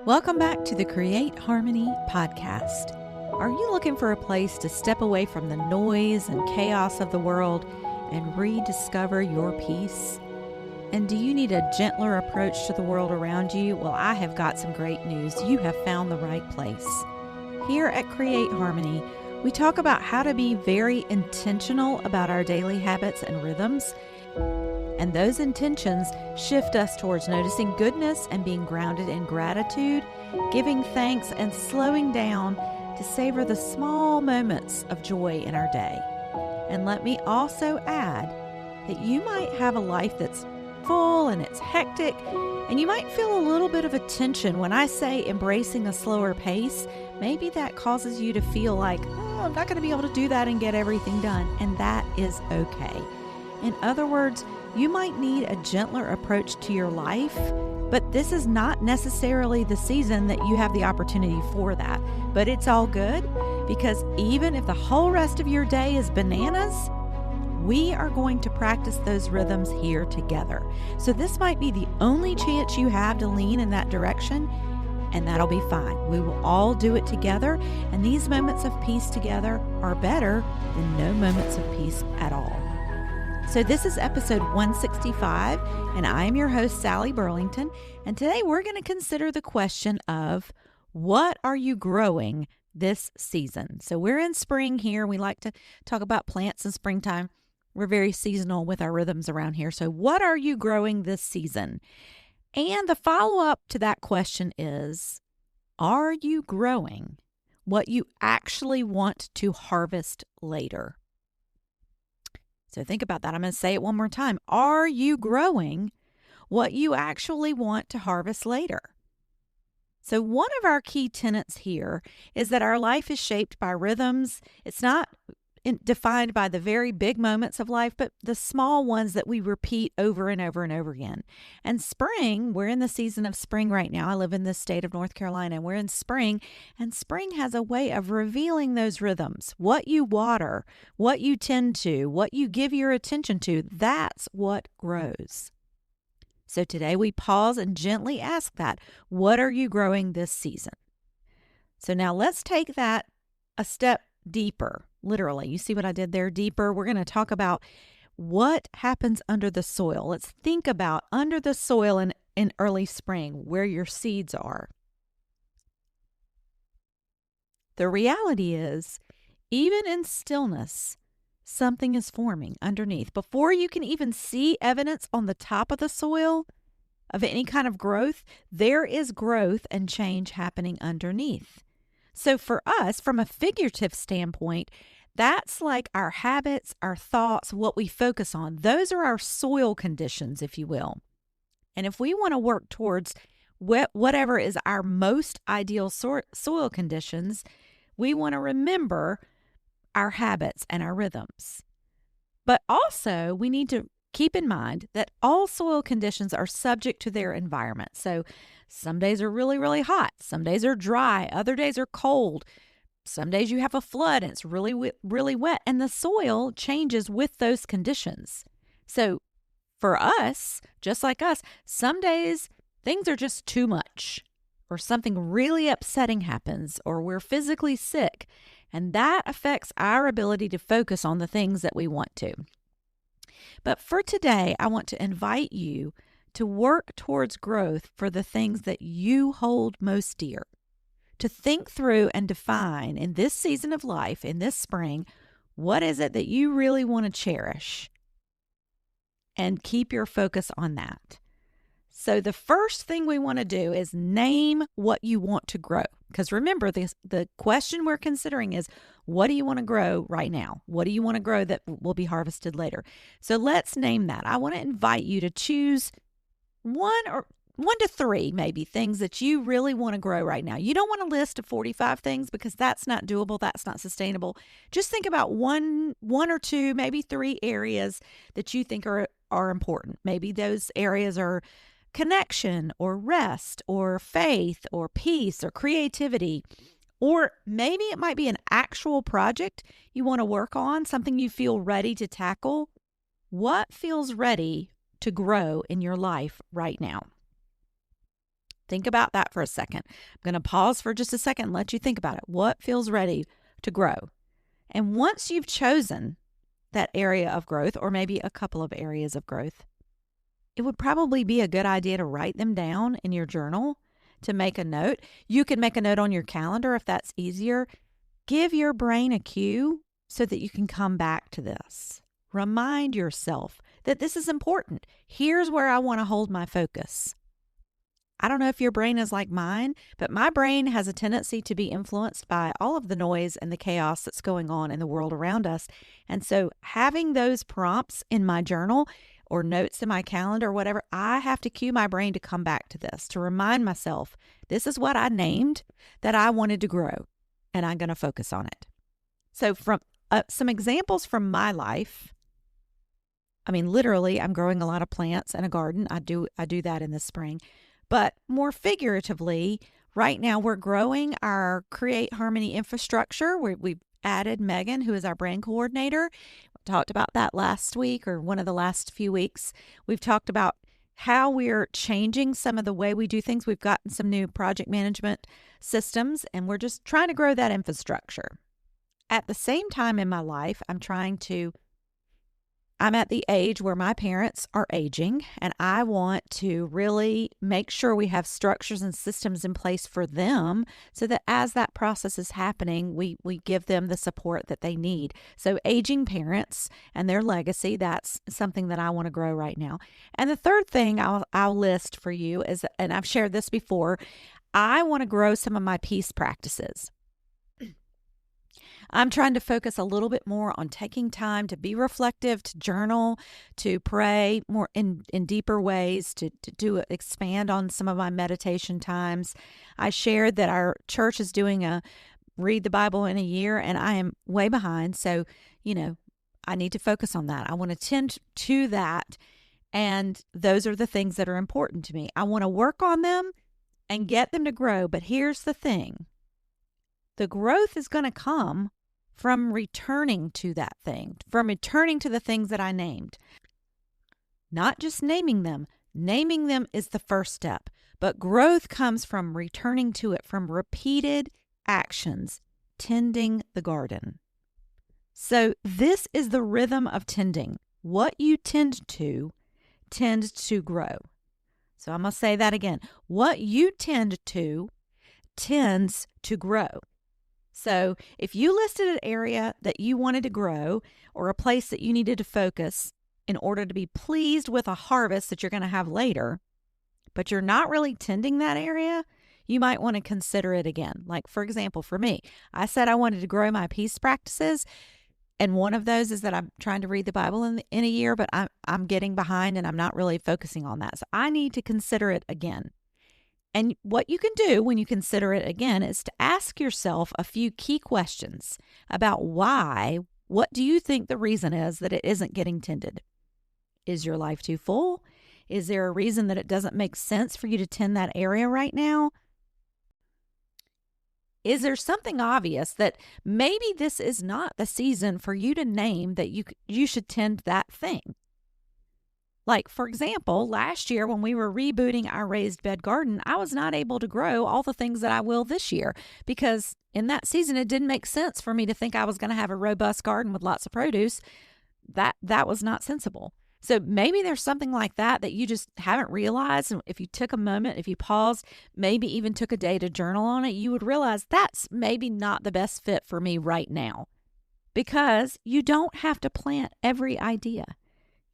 Welcome back to the Create Harmony podcast. Are you looking for a place to step away from the noise and chaos of the world and rediscover your peace? And do you need a gentler approach to the world around you? Well, I have got some great news. You have found the right place. Here at Create Harmony, we talk about how to be very intentional about our daily habits and rhythms. And those intentions shift us towards noticing goodness and being grounded in gratitude, giving thanks, and slowing down to savor the small moments of joy in our day. And let me also add that you might have a life that's full and it's hectic, and you might feel a little bit of a tension when I say embracing a slower pace. Maybe that causes you to feel like, I'm not going to be able to do that and get everything done, and that is okay. In other words, you might need a gentler approach to your life, but this is not necessarily the season that you have the opportunity for that. But it's all good, because even if the whole rest of your day is bananas, we are going to practice those rhythms here together. So this might be the only chance you have to lean in that direction, and that'll be fine. We will all do it together, and these moments of peace together are better than no moments of peace at all. So this is episode 165, and I am your host, Sally Burlington, and today we're going to consider the question of, what are you growing this season? So we're in spring here. We like to talk about plants in springtime. We're very seasonal with our rhythms around here. So what are you growing this season? And the follow-up to that question is, are you growing what you actually want to harvest later? So think about that. I'm going to say it one more time. Are you growing what you actually want to harvest later? So one of our key tenets here is that our life is shaped by rhythms. It's not defined by the very big moments of life, but the small ones that we repeat over and over and over again. And spring, we're in the season of spring right now. I live in the state of North Carolina, and we're in spring, and spring has a way of revealing those rhythms. What you water, what you tend to, what you give your attention to, that's what grows. So today we pause and gently ask that. What are you growing this season? So now let's take that a step deeper. Literally, you see what I did there? Deeper. We're going to talk about what happens under the soil. Let's think about under the soil in early spring, where your seeds are. The reality is, even in stillness, something is forming underneath. Before you can even see evidence on the top of the soil of any kind of growth, there is growth and change happening underneath. So for us, from a figurative standpoint, that's like our habits, our thoughts, what we focus on. Those are our soil conditions, if you will. And if we want to work towards whatever is our most ideal soil conditions, we want to remember our habits and our rhythms. But also, we need to keep in mind that all soil conditions are subject to their environment. So some days are really, really hot. Some days are dry. Other days are cold. Some days you have a flood and it's really, really wet. And the soil changes with those conditions. So for us, just like us, some days things are just too much, or something really upsetting happens, or we're physically sick. And that affects our ability to focus on the things that we want to. But for today, I want to invite you to work towards growth for the things that you hold most dear. To think through and define in this season of life, in this spring, what is it that you really want to cherish? And keep your focus on that. So the first thing we want to do is name what you want to grow. Because remember, the question we're considering is, what do you want to grow right now? What do you want to grow that will be harvested later? So let's name that. I want to invite you to choose one to three, maybe, things that you really want to grow right now. You don't want a list of 45 things, because that's not doable. That's not sustainable. Just think about one or two, maybe three areas that you think are important. Maybe those areas are connection or rest or faith or peace or creativity. Or maybe it might be an actual project you want to work on, something you feel ready to tackle. What feels ready to grow in your life right now? Think about that for a second. I'm going to pause for just a second and let you think about it. What feels ready to grow? And once you've chosen that area of growth, or maybe a couple of areas of growth, it would probably be a good idea to write them down in your journal, to make a note. You can make a note on your calendar if that's easier. Give your brain a cue so that you can come back to this. Remind yourself that this is important. Here's where I want to hold my focus. I don't know if your brain is like mine, but my brain has a tendency to be influenced by all of the noise and the chaos that's going on in the world around us. And so having those prompts in my journal or notes in my calendar or whatever, I have to cue my brain to come back to this, to remind myself, this is what I named that I wanted to grow, and I'm going to focus on it. So from some examples from my life, I mean, literally, I'm growing a lot of plants in a garden. I do that in the spring. But more figuratively, right now we're growing our Create Harmony infrastructure. We've added Megan, who is our brand coordinator. We talked about that last week, or one of the last few weeks. We've talked about how we're changing some of the way we do things. We've gotten some new project management systems, and we're just trying to grow that infrastructure. At the same time in my life, I'm at the age where my parents are aging, and I want to really make sure we have structures and systems in place for them so that as that process is happening, we give them the support that they need. So aging parents and their legacy, that's something that I want to grow right now. And the third thing I'll list for you is, and I've shared this before, I want to grow some of my peace practices. I'm trying to focus a little bit more on taking time to be reflective, to journal, to pray more in deeper ways, to expand on some of my meditation times. I shared that our church is doing a read the Bible in a year, and I am way behind. So, I need to focus on that. I want to tend to that. And those are the things that are important to me. I want to work on them and get them to grow. But here's the thing. The growth is going to come from returning to that thing, from returning to the things that I named. Not just naming them. Naming them is the first step, but growth comes from returning to it, from repeated actions, tending the garden. So this is the rhythm of tending. What you tend to tends to grow. So I'm going to say that again. What you tend to tends to grow. So if you listed an area that you wanted to grow or a place that you needed to focus in order to be pleased with a harvest that you're going to have later, but you're not really tending that area, you might want to consider it again. Like, for example, for me, I said I wanted to grow my peace practices. And one of those is that I'm trying to read the Bible in a year, but I'm getting behind and I'm not really focusing on that. So I need to consider it again. And what you can do when you consider it again is to ask yourself a few key questions about why. What do you think the reason is that it isn't getting tended? Is your life too full? Is there a reason that it doesn't make sense for you to tend that area right now? Is there something obvious that maybe this is not the season for you to name that you should tend that thing? Like, for example, last year when we were rebooting our raised bed garden, I was not able to grow all the things that I will this year because in that season, it didn't make sense for me to think I was going to have a robust garden with lots of produce. That was not sensible. So maybe there's something like that you just haven't realized. And if you took a moment, if you paused, maybe even took a day to journal on it, you would realize that's maybe not the best fit for me right now, because you don't have to plant every idea.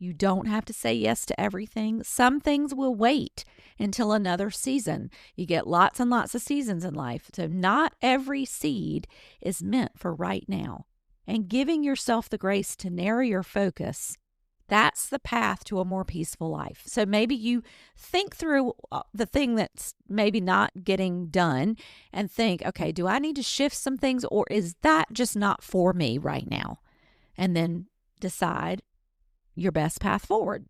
You don't have to say yes to everything. Some things will wait until another season. You get lots and lots of seasons in life. So not every seed is meant for right now. And giving yourself the grace to narrow your focus, that's the path to a more peaceful life. So maybe you think through the thing that's maybe not getting done and think, okay, do I need to shift some things, or is that just not for me right now? And then decide your best path forward.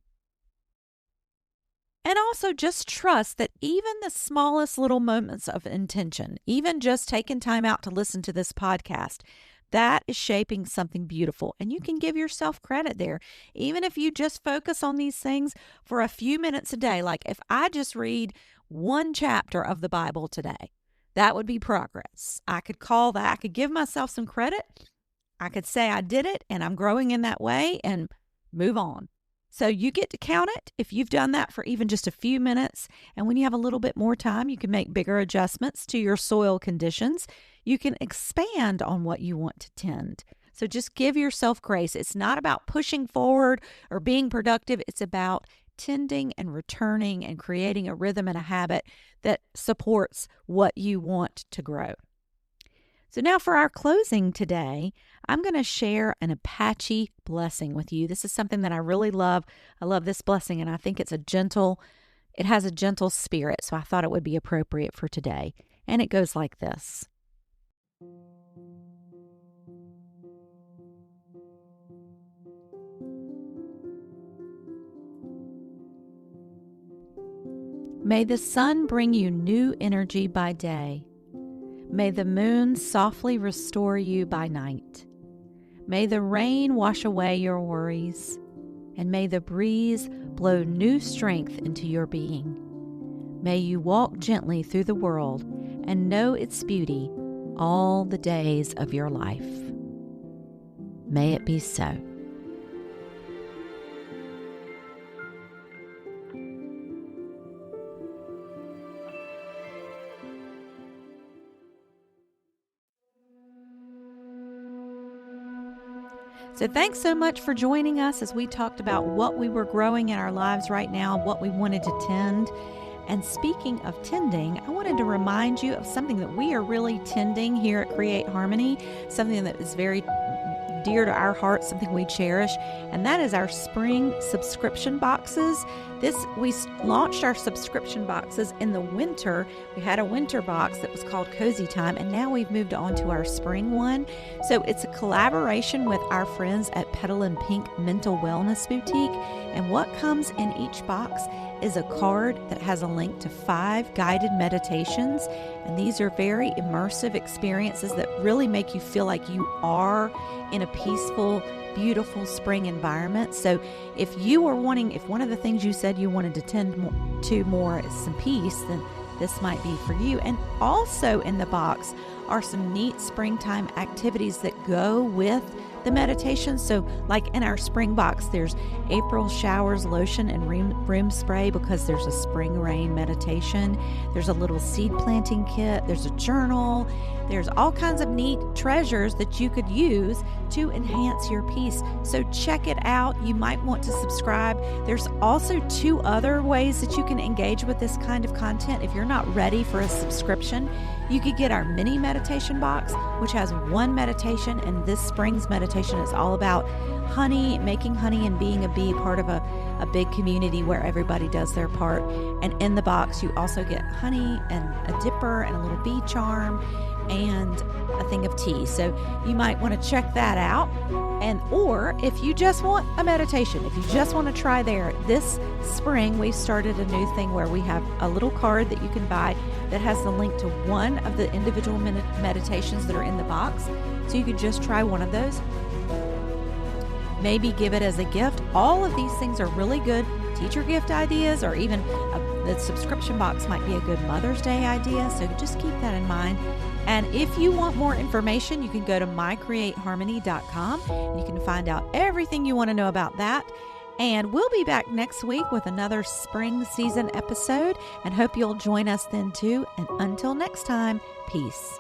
And also just trust that even the smallest little moments of intention, even just taking time out to listen to this podcast, that is shaping something beautiful. And you can give yourself credit there. Even if you just focus on these things for a few minutes a day, like if I just read one chapter of the Bible today. That would be progress. I could call that, I could give myself some credit. I could say I did it and I'm growing in that way and move on. So you get to count it if you've done that for even just a few minutes. And when you have a little bit more time, you can make bigger adjustments to your soil conditions. You can expand on what you want to tend. So just give yourself grace. It's not about pushing forward or being productive. It's about tending and returning and creating a rhythm and a habit that supports what you want to grow. So now for our closing today, I'm going to share an Apache blessing with you. This is something that I really love. I love this blessing, and I think it has a gentle spirit, so I thought it would be appropriate for today. And it goes like this. May the sun bring you new energy by day. May the moon softly restore you by night. May the rain wash away your worries, and may the breeze blow new strength into your being. May you walk gently through the world and know its beauty all the days of your life. May it be so. So thanks so much for joining us as we talked about what we were growing in our lives right now, what we wanted to tend. And speaking of tending, I wanted to remind you of something that we are really tending here at Create Harmony, something that is very dear to our hearts, something we cherish, and that is our spring subscription boxes. We launched our subscription boxes in the winter. We had a winter box that was called Cozy Time, and now we've moved on to our spring one. So it's a collaboration with our friends at Petal and Pink Mental Wellness Boutique, and what comes in each box is a card that has a link to 5 guided meditations, and these are very immersive experiences that really make you feel like you are in a peaceful, beautiful spring environment. So if one of the things you said you wanted to tend to more is some peace, then this might be for you. And also in the box are some neat springtime activities that go with the meditation. So like in our spring box, there's April showers, lotion, and room spray because there's a spring rain meditation. There's a little seed planting kit. There's a journal. There's all kinds of neat treasures that you could use to enhance your peace. So check it out. You might want to subscribe. There's also 2 other ways that you can engage with this kind of content. If you're not ready for a subscription, you could get our mini meditation box, which has 1 meditation, and this spring's meditation is all about honey, making honey and being a bee, part of a big community where everybody does their part. And in the box, you also get honey and a dipper and a little bee charm and a thing of tea. So you might want to check that out. Or if you just want a meditation, if you just want to try there, this spring we started a new thing where we have a little card that you can buy that has the link to one of the individual meditations that are in the box. So you could just try one of those. Maybe give it as a gift. All of these things are really good teacher gift ideas, or even the subscription box might be a good Mother's Day idea. So just keep that in mind. And if you want more information, you can go to mycreateharmony.com and you can find out everything you want to know about that. And we'll be back next week with another spring season episode, and hope you'll join us then too. And until next time, peace.